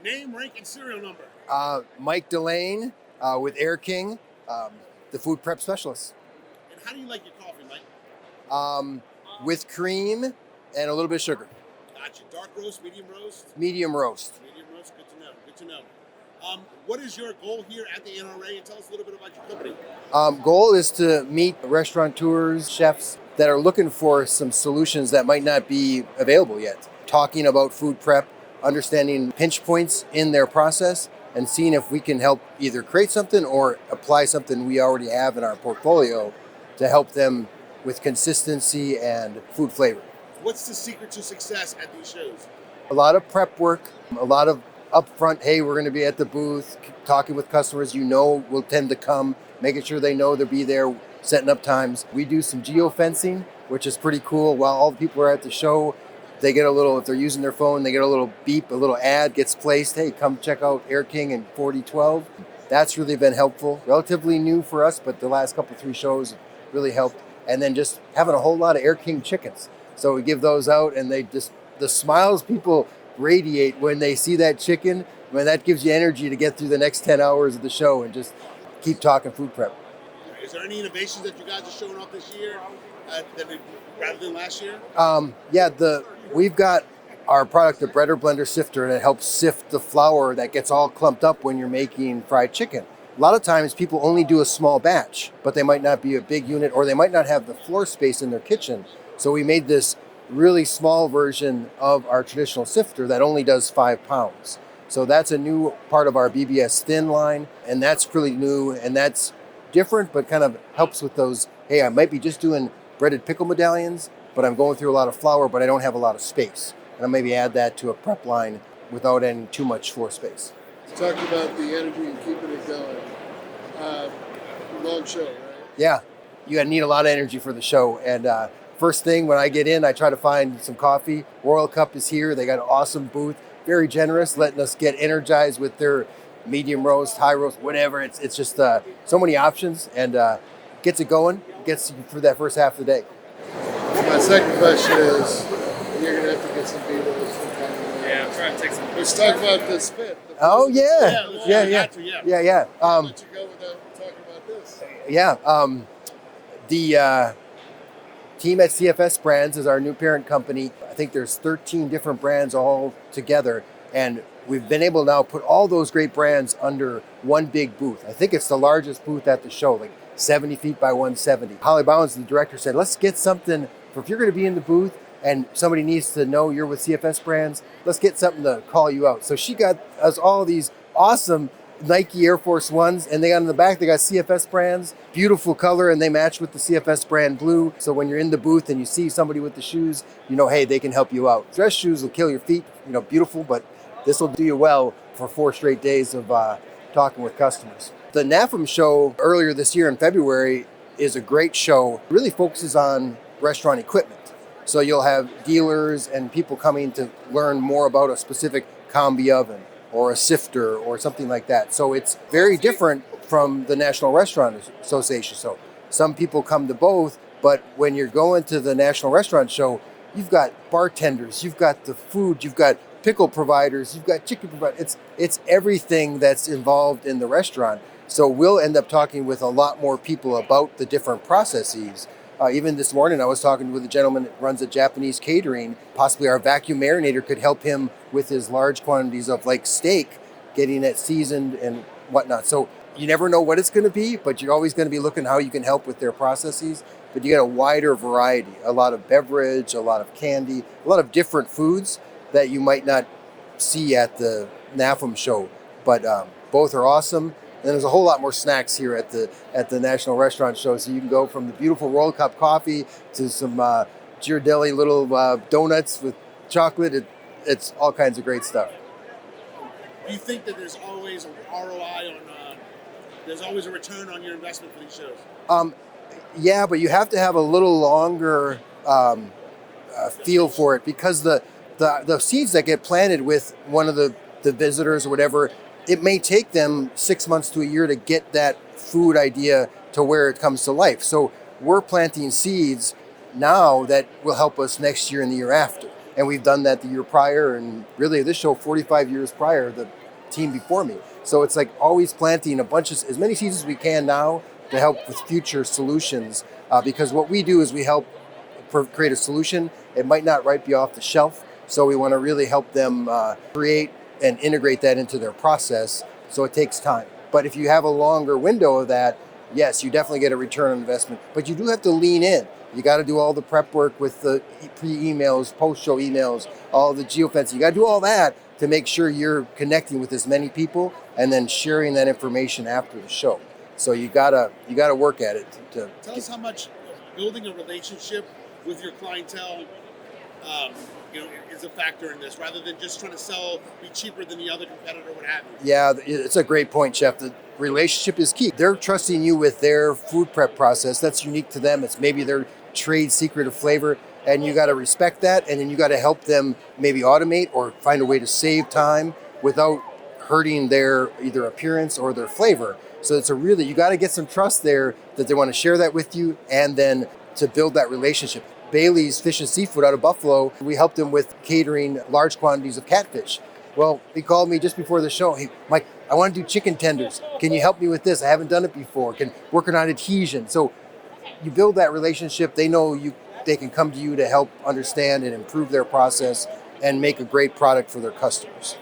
Name, rank, and serial number. Mike Delane with AyrKing, the food prep specialist. And how do you like your coffee, Mike? With cream and a little bit of sugar. Gotcha. Dark roast, medium roast? Medium roast. Medium roast, good to know, good to know. What is your goal here at the NRA? And tell us a little bit about your company. Goal is to meet restaurateurs, chefs that are looking for some solutions that might not be available yet. Talking about food prep, understanding pinch points in their process, and seeing if we can help either create something or apply something we already have in our portfolio to help them with consistency and food flavor. What's the secret to success at these shows? A lot of prep work, a lot of upfront, hey, we're going to be at the booth, talking with customers will tend to come, making sure they know they'll be there, setting up times. We do some geofencing, which is pretty cool. While all the people are at the show, they get a little, if they're using their phone, they get a little beep, a little ad gets placed. Hey, come check out AyrKing in 4012. That's really been helpful. Relatively new for us, but the last couple, 3 shows really helped. And then just having a whole lot of AyrKing chickens. So we give those out, and they just, the smiles people radiate when they see that chicken. I mean, that gives you energy to get through the next 10 hours of the show and just keep talking food prep. Is there any innovations that you guys are showing off this year rather than last year? We've got our product, the Blender Sifter, that helps sift the flour that gets all clumped up when you're making fried chicken. A lot of times people only do a small batch, but they might not be a big unit, or they might not have the floor space in their kitchen. So we made this really small version of our traditional sifter that only does 5 pounds. So that's a new part of our BBS Thin line, and that's pretty new, and that's different, but kind of helps with those, hey, I might be just doing breaded pickle medallions, but I'm going through a lot of flour, but I don't have a lot of space. And I'll maybe add that to a prep line without any too much floor space. Talking about the energy and keeping it going. Long show, right? Yeah, you need a lot of energy for the show. And first thing when I get in, I try to find some coffee. Royal Cup is here. They got an awesome booth, very generous, letting us get energized with their medium roast, high roast, whatever. It's just so many options, and gets it going, gets you through that first half of the day. My second question is, you're going to have to get some B-rolls from kind of Yeah, I'm trying to take some. Let's talk about the spit. Oh, yeah. Yeah. Let you go without talking about this. The team at CFS Brands is our new parent company. I think there's 13 different brands all together, and we've been able to now put all those great brands under one big booth. I think it's the largest booth at the show, like 70 feet by 170. Holly Bounds, the director, said, let's get something for if you're going to be in the booth and somebody needs to know you're with CFS Brands, let's get something to call you out. So she got us all these awesome Nike Air Force Ones, and they got in the back, they got CFS Brands, beautiful color, and they match with the CFS brand blue. So when you're in the booth and you see somebody with the shoes, you know, hey, they can help you out. Dress shoes will kill your feet, beautiful, but this will do you well for 4 straight days of talking with customers. The NAFM show earlier this year in February is a great show. It really focuses on restaurant equipment. So you'll have dealers and people coming to learn more about a specific combi oven or a sifter or something like that. So it's very different from the National Restaurant Association. So some people come to both, but when you're going to the National Restaurant Show, you've got bartenders, you've got the food, you've got pickle providers, you've got chicken providers. It's everything that's involved in the restaurant. So we'll end up talking with a lot more people about the different processes. Even this morning, I was talking with a gentleman that runs a Japanese catering. Possibly our vacuum marinator could help him with his large quantities of like steak, getting it seasoned and whatnot. So you never know what it's going to be, but you're always going to be looking how you can help with their processes. But you get a wider variety, a lot of beverage, a lot of candy, a lot of different foods that you might not see at the NAFM show. But both are awesome. And there's a whole lot more snacks here at the National Restaurant Show. So you can go from the beautiful Royal Cup coffee to some Ghirardelli little donuts with chocolate. It's all kinds of great stuff. Do you think that there's always an ROI on, there's always a return on your investment for these shows? Yeah, but you have to have a little longer feel for it, because the seeds that get planted with one of the visitors or whatever, it may take them 6 months to a year to get that food idea to where it comes to life. So we're planting seeds now that will help us next year and the year after. And we've done that the year prior, and really this show 45 years prior, the team before me. So it's like always planting a bunch of, as many seeds as we can now to help with future solutions. Because what we do is we help create a solution. It might not right be off the shelf. So we want to really help them create and integrate that into their process. So it takes time. But if you have a longer window of that, yes, you definitely get a return on investment. But you do have to lean in. You got to do all the prep work with the pre-emails, post-show emails, all the geofencing. You got to do all that to make sure you're connecting with as many people and then sharing that information after the show. So you gotta work at it. Tell us how much building a relationship with your clientele, is a factor in this, rather than just trying to be cheaper than the other competitor, what have you. Yeah, it's a great point, Chef. The relationship is key. They're trusting you with their food prep process. That's unique to them. It's maybe their trade secret of flavor, and you got to respect that, and then you got to help them maybe automate or find a way to save time without hurting their either appearance or their flavor. So you got to get some trust there that they want to share that with you, and then to build that relationship. Bailey's Fish and Seafood out of Buffalo, we helped him with catering large quantities of catfish. Well, he called me just before the show. Hey, Mike, I want to do chicken tenders. Can you help me with this? I haven't done it before. Working on adhesion. So you build that relationship. They know they can come to you to help understand and improve their process and make a great product for their customers.